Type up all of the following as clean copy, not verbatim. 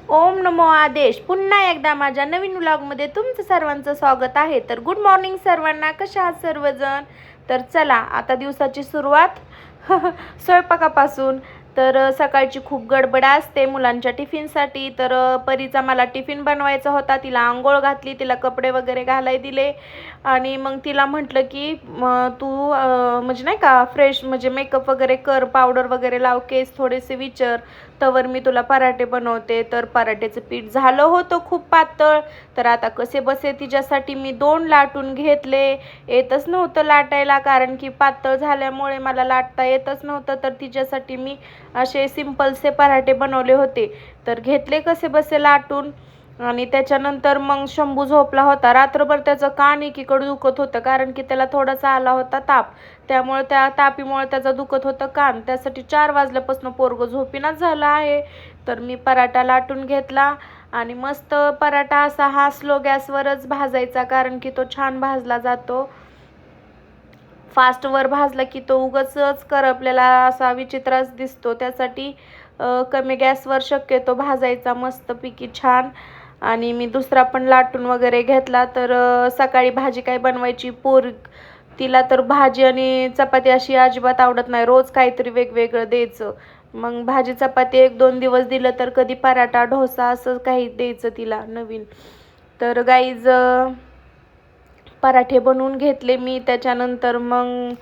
ओम नमो आदेश. पुन्हा एकदा माझ्या नवीन व्लॉगमध्ये तुमचं सर्वांचं स्वागत आहे. तर गुड मॉर्निंग सर्वांना. कशा आहात सर्वजण? तर चला आता दिवसाची सुरुवात स्वयंपाकापासून. तर सकाळची खूप गडबड असते मुलांच्या टिफिनसाठी. तर परीचा मला टिफिन बनवायचा होता. तिला आंघोळ घातली, तिला कपडे वगैरे घालाय दिले आणि मग तिला म्हटलं की तू म्हणजे नाही का फ्रेश म्हणजे मेकअप वगैरे कर, पावडर वगैरे लाव, केस थोडेसे विचार, तवर मी तुला पराठे बनवते. तर पराठ्याचं पीठ झालं होतं खूप पातळ. तर आता कसे बसे तिच्यासाठी मी 2 लाटून घेतले. येतच नव्हतं लाटायला, कारण की पातळ झाल्यामुळे मला लाटता येतच नव्हतं. तर तिच्यासाठी मी असे सिंपलसे पराठे बनवले होते. तर घेतले कसे बसे लाटून. आणि त्याच्यानंतर मग शंभू झोपला होता. रात्रभर त्याचं कान एकीकडं दुखत होतं, कारण की त्याला थोडासा आला होता ताप. त्यामुळे त्या तापीमुळे त्याचं दुखत होतं कान. त्यासाठी 4 वाजल्यापासून पोरगं झोपीनाच झालं आहे. तर मी पराठा लाटून घेतला आणि मस्त पराठा असा हा स्लो गॅसवरच भाजायचा, कारण की तो छान भाजला जातो. फास्टवर भाजला की तो उगाचच करपलेला असा विचित्रच दिसतो. त्यासाठी कमी गॅसवर शक्यतो भाजायचा मस्तपैकी छान. आणि मी दुसरा पण लाटून वगैरे घेतला. तर सकाळी भाजी काय बनवायची, तिला तर भाजी आणि चपाती अशी अजिबात आवडत नाही. रोज काहीतरी वेगवेगळं द्यायचं. मग भाजी चपाती 1-2 दिवस दिलं तर कधी पराठा, डोसा असं काही द्यायचं तिला नवीन. तर गाईज पराठे बनवून घेतले मी. त्याच्यानंतर मग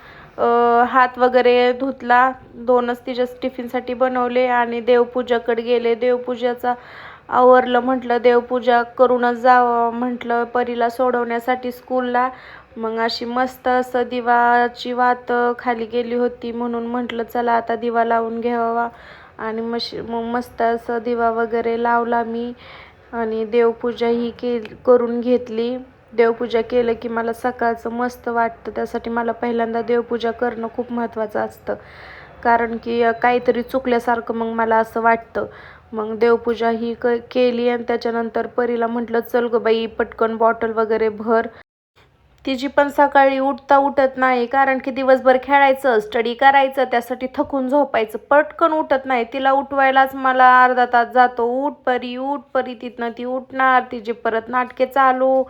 हात वगैरे धुतला. 2च तिच्या टिफिनसाठी बनवले आणि देवपूजाकडे गेले. देवपूजाचा आवरलं, म्हटलं देवपूजा करूनच जावं म्हटलं परीला सोडवण्यासाठी स्कूलला. मग अशी मस्त असं दिवाची वात खाली गेली होती, म्हणून म्हटलं चला आता दिवा लावून घ्यावा. आणि मग मस्त असं दिवा वगैरे लावला मी आणि देवपूजा ही करून घेतली. देवपूजा केलं की मला सकाळचं मस्त वाटतं. त्यासाठी मला पहिल्यांदा देवपूजा करणं खूप महत्त्वाचं असतं, कारण की काहीतरी चुकल्यासारखं मग मला असं वाटतं. मग देवपूजा ही केली आणि त्याच्यानंतर परीला म्हटलं चल गं बाई पटकन बॉटल वगैरे भर. तिची पण सकाळी उठता उठत नाही, कारण की दिवसभर खेळायचं, स्टडी करायचं, त्यासाठी थकून झोपायचं. पटकन उठत नाही. तिला उठवायलाच मला अर्धा तास जातो. उठ परी, उठ परी. तिथनं ती उठणार, तिची परत नाटके चालू.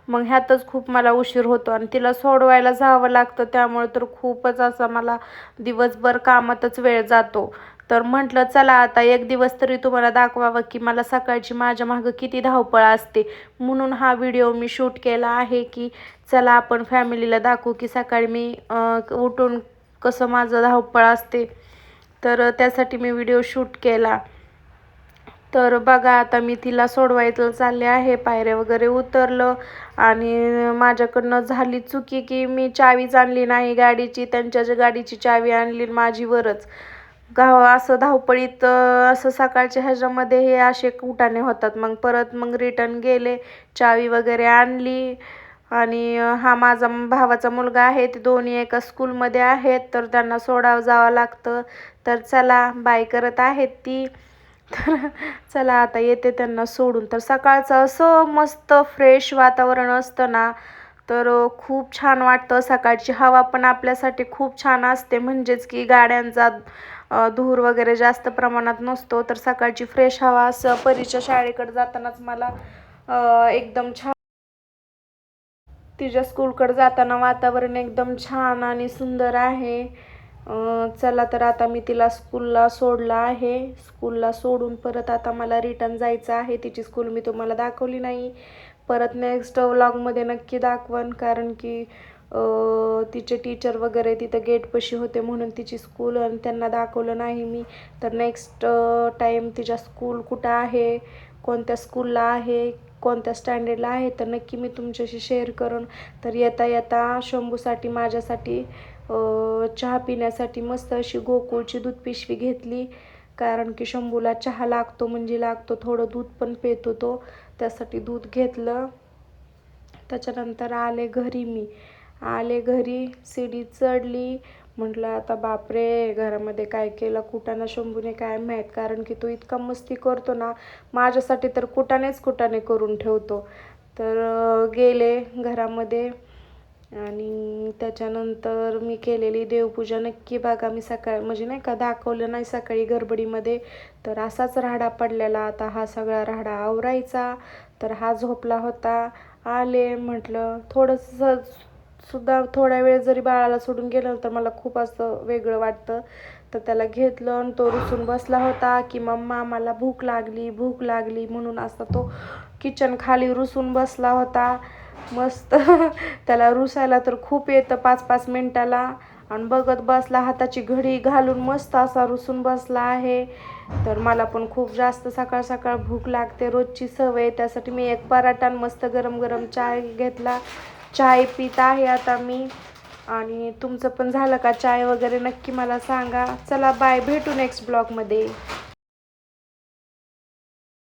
मग ह्यातच खूप मला उशीर होतो आणि तिला सोडवायला जावं लागतं. त्यामुळे तर खूपच असा मला दिवसभर कामातच वेळ जातो. तर म्हटलं चला आता एक दिवस तरी तुम्हाला दाखवावं की मला सकाळची माझ्या मागं किती धावपळ असते. म्हणून हा व्हिडिओ मी शूट केला आहे की चला आपण फॅमिलीला दाखवू की सकाळी मी उठून कसं माझं धावपळ असते. तर त्यासाठी मी व्हिडिओ शूट केला. तर बघा आता मी तिला सोडवायचं चालले आहे. पायऱ्या वगैरे उतरलं आणि माझ्याकडनं झाली चुकी की मी चावीच आणली नाही गाडीची. त्यांच्या गाडीची चावी आणली माझीवरच. असं धावपळीत असं सकाळच्या ह्याच्यामध्ये हे असे कुटाणे होतात. मग परत रिटर्न गेले, चावी वगैरे आणली. आणि हा माझा भावाचा मुलगा आहे. ते दोन्ही एका स्कूलमध्ये आहेत, तर त्यांना सोडावं जावं लागतं. तर चला बाय करत आहेत ती. तर चला आता येते त्यांना सोडून. तर सकाळचं असं मस्त फ्रेश वातावरण असतं ना, तर खूप छान वाटतं. सकाळची हवा पण आपल्यासाठी खूप छान असते, म्हणजेच की गाड्यांचा धूर वगैरे जास्त प्रमाणात नसतो. तर सकाळची फ्रेश हवा असं परीच्या शाळेकडे जातानाच मला एकदम छान, तिच्या स्कूलकडे जाताना वातावरण एकदम छान आणि सुंदर आहे. चला तर आता मी तिला स्कूलला सोडलं आहे. स्कूलला सोडून परत आता मला रिटर्न जायचं आहे. तिची स्कूल मी तुम्हाला दाखवली नाही. परत नेक्स्ट व्लॉगमध्ये नक्की दाखवन, कारण की तिचे टीचर वगैरे तिथं गेटपाशी होते, म्हणून तिची स्कूल आणि त्यांना दाखवलं नाही मी. तर नेक्स्ट टाईम तिच्या स्कूल कुठं आहे, कोणत्या स्कूलला आहे, कोणत्या स्टँडर्डला आहे, तर नक्की मी तुमच्याशी शेअर करून. तर येता येता शंभूसाठी माझ्यासाठी चहा पिण्यासाठी मस्त अशी गोकुळची दूध पिशवी घेतली, कारण की शंभूला चहा लागतो म्हणजे लागतो. थोडं दूध पण पितो तो, त्यासाठी दूध घेतलं. त्याच्यानंतर आले घरी, सीडी चढली. म्हटलं आता बापरे घरामध्ये काय केलं कुटाणा शंभूने काय माहीत, कारण की तो इतका मस्ती करतो ना, माझ्यासाठी तर कुटाणे करून ठेवतो. तर गेले घरामध्ये आणि त्याच्यानंतर मी केलेली देवपूजा नक्की बघा. मी सकाळी म्हणजे नाही का दाखवलं नाही सकाळी गडबडीमध्ये, तर असाच राडा पडलेला. आता हा सगळा राडा आवरायचा. तर हा झोपला होता. आले म्हटलं थोडंसं सुद्धा थोडा वेळ जरी बाळाला सोडून गेलं तर मला खूप असं वेगळं वाटतं. तर त्याला घेतलं आणि तो रुसून बसला होता की मम्मा मला भूक लागली भूक लागली म्हणून. असा तो किचन खाली रुसून बसला होता मस्त. त्याला रुसायला तर खूप येतं 5-5 मिनिटाला. आणि बघत बसला, हाताची घडी घालून मस्त असा रुसून बसला आहे. तर मला पण खूप जास्त सकाळ सकाळ भूक लागते, रोजची सवय. त्यासाठी मी एक पराठा आणि मस्त गरम गरम चाय घेतला. चाय पित आहे आता मी. आणि तुमचं पण झालं का चाय वगैरे नक्की मला सांगा. चला बाय, भेटू नेक्स्ट ब्लॉगमध्ये.